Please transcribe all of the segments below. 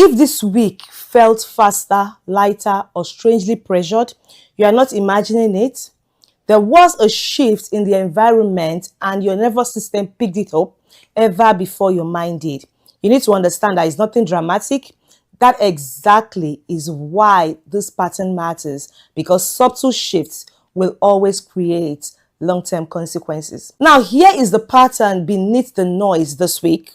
If this week felt faster, lighter, or strangely pressured, you are not imagining it. There was a shift in the environment and your nervous system picked it up ever before your mind did. You need to understand that it's nothing dramatic. That exactly is why this pattern matters, because subtle shifts will always create long-term consequences. Now, here is the pattern beneath the noise this week.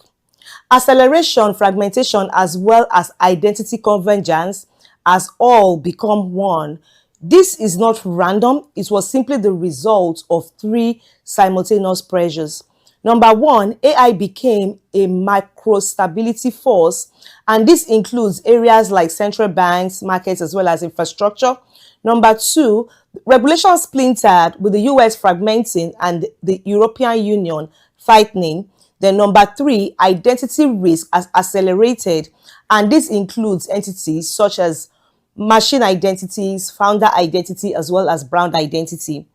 Acceleration, fragmentation, as well as identity convergence has all become one. This is not random. It was simply the result of three simultaneous pressures. Number one, AI became a micro-stability force, and this includes areas like central banks, markets, as well as infrastructure. Number two, regulation splintered with the US fragmenting and the European Union tightening. Then number three, identity risk has accelerated, and this includes entities such as machine identities, founder identity, as well as brand identity.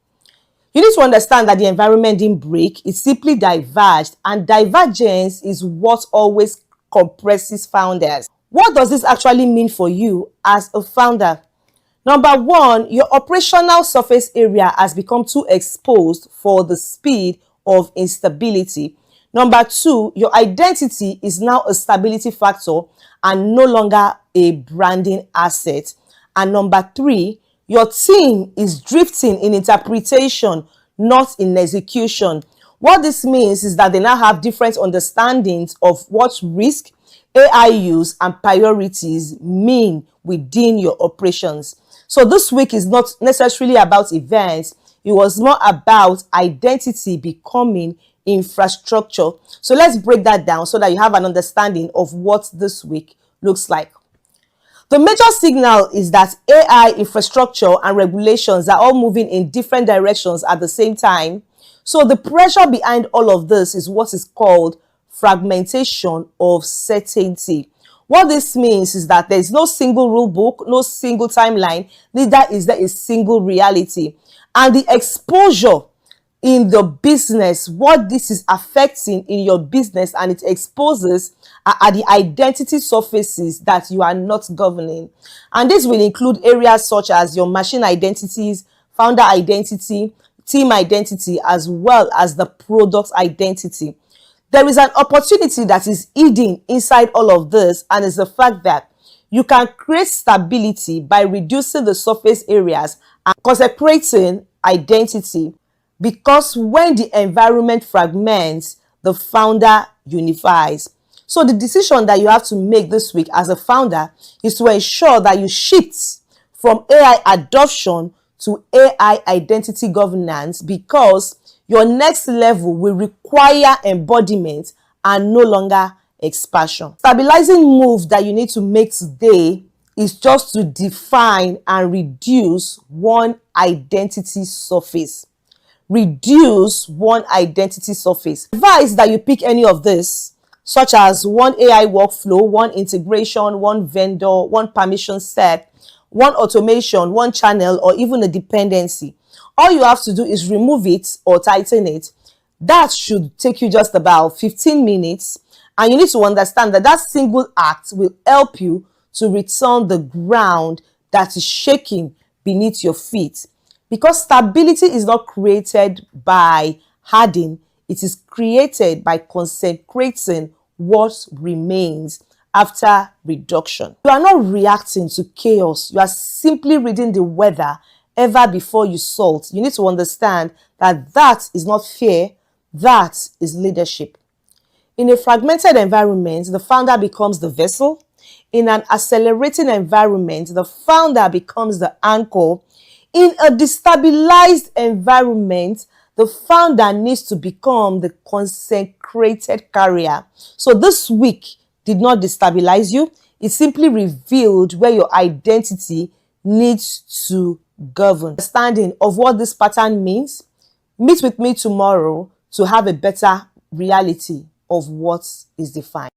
You need to understand that the environment didn't break, it simply diverged, and divergence is what always compresses founders. What does this actually mean for you as a founder? Number one, your operational surface area has become too exposed for the speed of instability. Number two, your identity is now a stability factor and no longer a branding asset. And number three, your team is drifting in interpretation, not in execution. What this means is that they now have different understandings of what risk, AI use, and priorities mean within your operations. So this week is not necessarily about events. It was more about identity becoming infrastructure. So let's break that down so that you have an understanding of what this week looks like. The major signal is that AI, infrastructure, and regulations are all moving in different directions at the same time. So the pressure behind all of this is what is called fragmentation of certainty. What this means is that there is no single rule book, no single timeline, neither is there a single reality. And the exposure in the business, what this is affecting in your business, and it exposes are the identity surfaces that you are not governing. And this will include areas such as your machine identities, founder identity, team identity, as well as the product identity. There is an opportunity that is hidden inside all of this, and it's the fact that you can create stability by reducing the surface areas and consecrating identity. Because when the environment fragments, the founder unifies. So the decision that you have to make this week as a founder is to ensure that you shift from AI adoption to AI identity governance, because your next level will require embodiment and no longer expansion. Stabilizing move that you need to make today is just to define and reduce one identity surface. Reduce one identity surface. Advise that you pick any of this, such as one AI workflow, one integration, one vendor, one permission set, one automation, one channel, or even a dependency. All you have to do is remove it or tighten it. That should take you just about 15 minutes. And you need to understand that that single act will help you to return the ground that is shaking beneath your feet. Because stability is not created by hardening, it is created by consecrating what remains after reduction. You are not reacting to chaos. You are simply reading the weather ever before you salt. You need to understand that that is not fear, that is leadership. In a fragmented environment, the founder becomes the vessel. In an accelerating environment, the founder becomes the anchor. In a destabilized environment, the founder needs to become the consecrated carrier. So this week did not destabilize you. It simply revealed where your identity needs to govern. Understanding of what this pattern means, meet with me tomorrow to have a better reality of what is defined.